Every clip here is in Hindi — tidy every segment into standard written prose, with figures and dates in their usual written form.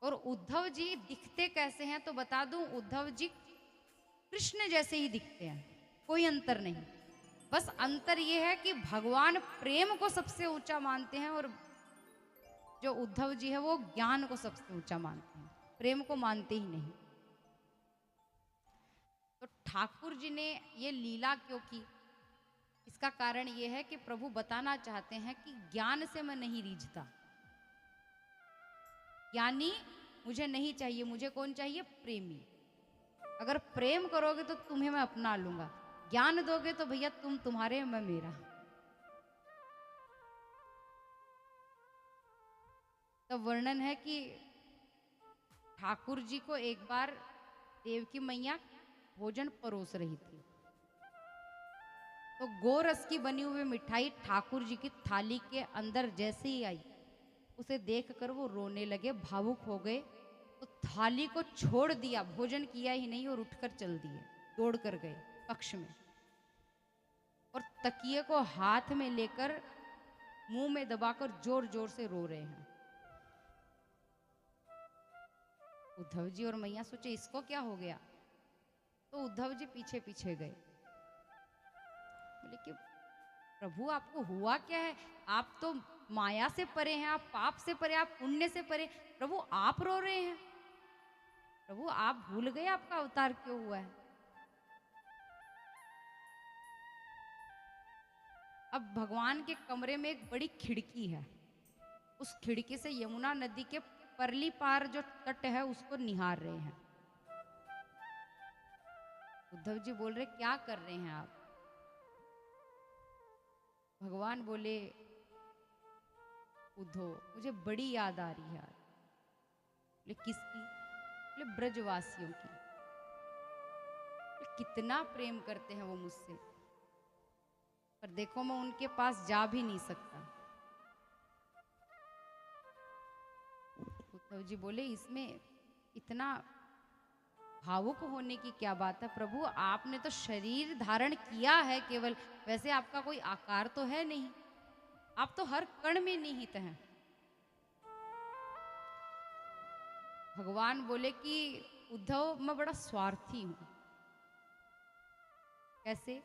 और उद्धव जी दिखते कैसे हैं तो बता दूं, उद्धव जी कृष्ण जैसे ही दिखते हैं, कोई अंतर नहीं। बस अंतर ये है कि भगवान प्रेम को सबसे ऊंचा मानते हैं और जो उद्धव जी है वो ज्ञान को सबसे ऊंचा मानते हैं, प्रेम को मानते ही नहीं। तो ठाकुर जी ने ये लीला क्यों की, इसका कारण ये है कि प्रभु बताना चाहते हैं कि ज्ञान से मैं नहीं रीझता, ज्ञानी मुझे नहीं चाहिए, मुझे कौन चाहिए? प्रेमी। अगर प्रेम करोगे तो तुम्हें मैं अपना लूंगा, ज्ञान दोगे तो भैया तुम तुम्हारे मैं मेरा। तो वर्णन है कि ठाकुर जी को एक बार देवकी मैया भोजन परोस रही थी, तो गोरस की बनी हुई मिठाई ठाकुर जी की थाली के अंदर जैसे ही आई, उसे देखकर वो रोने लगे, भावुक हो गए। तो थाली को छोड़ दिया, भोजन किया ही नहीं और उठकर चल दिए, दौड़ कर गए कक्ष में और तकिए को हाथ में लेकर मुंह में दबाकर जोर जोर से रो रहे हैं। उद्धव जी और मैया सोचे इसको क्या हो गया, तो उद्धव जी पीछे पीछे गए, बोले कि प्रभु आपको हुआ क्या है? आप तो माया से परे हैं, आप पाप से परे, आप पुण्य से परे, प्रभु आप रो रहे हैं? प्रभु आप भूल गए आपका अवतार क्यों हुआ है? अब भगवान के कमरे में एक बड़ी खिड़की है, उस खिड़की से यमुना नदी के परली पार जो तट है उसको निहार रहे हैं। उद्धव जी बोल रहे क्या कर रहे हैं आप? भगवान बोले उद्धव मुझे बड़ी याद आ रही है आज। बोले किसकी? बोले ब्रजवासियों की। बोले कितना प्रेम करते हैं वो मुझसे, पर देखो मैं उनके पास जा भी नहीं सकता। उद्धव जी बोले इसमें इतना भावुक होने की क्या बात है? प्रभु आपने तो शरीर धारण किया है केवल, वैसे आपका कोई आकार तो है नहीं, आप तो हर कण में निहित हैं। भगवान बोले कि उद्धव मैं बड़ा स्वार्थी हूं। कैसे?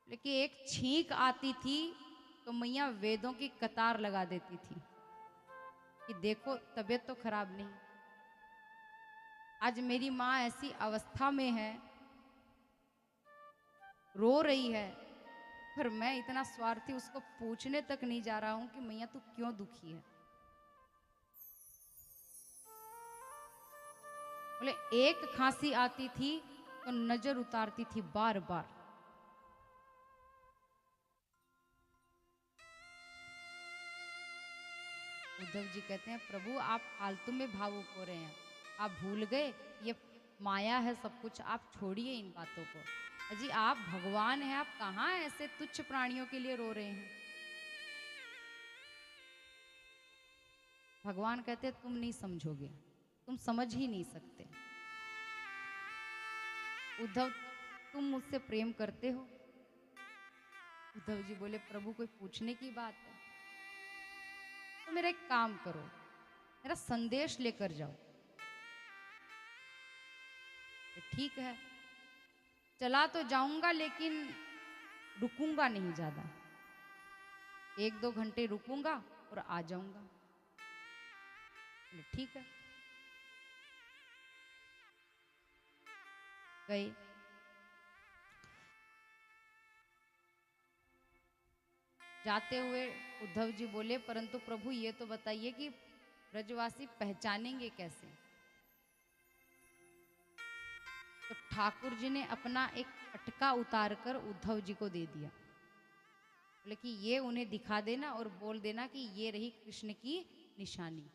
लेकिन एक छींक आती थी तो मैया वेदों की कतार लगा देती थी कि देखो तबीयत तो खराब नहीं, आज मेरी माँ ऐसी अवस्था में है, रो रही है, पर मैं इतना स्वार्थी उसको पूछने तक नहीं जा रहा हूं कि मैया तू क्यों दुखी है। बोले एक खांसी आती थी तो नजर उतारती थी बार बार। उद्धव जी कहते हैं प्रभु आप फालतू में भावुक हो रहे हैं, आप भूल गए ये माया है सब कुछ, आप छोड़िए इन बातों को। अजी आप भगवान हैं, आप कहाँ ऐसे तुच्छ प्राणियों के लिए रो रहे हैं? भगवान कहते तुम नहीं समझोगे, तुम समझ ही नहीं सकते। उद्धव तुम मुझसे प्रेम करते हो? उद्धव जी बोले प्रभु कोई पूछने की बात है? तो मेरा एक काम करो, मेरा संदेश लेकर जाओ। ठीक है, चला तो जाऊंगा लेकिन रुकूंगा नहीं ज्यादा, 1-2 घंटे रुकूंगा और आ जाऊंगा। ठीक है, गए। जाते हुए उद्धव जी बोले परंतु प्रभु ये तो बताइए कि ब्रजवासी पहचानेंगे कैसे? तो ठाकुर जी ने अपना एक पटका उतार कर उद्धव जी को दे दिया, बोले कि ये उन्हें दिखा देना और बोल देना कि ये रही कृष्ण की निशानी।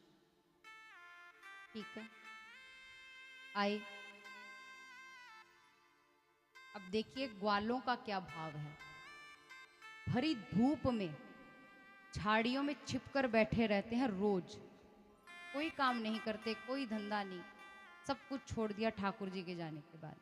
ठीक है, आए। अब देखिए ग्वालों का क्या भाव है, भरी धूप में झाड़ियों में छिपकर बैठे रहते हैं रोज, कोई काम नहीं करते, कोई धंधा नहीं, सब कुछ छोड़ दिया ठाकुर जी के जाने के बाद।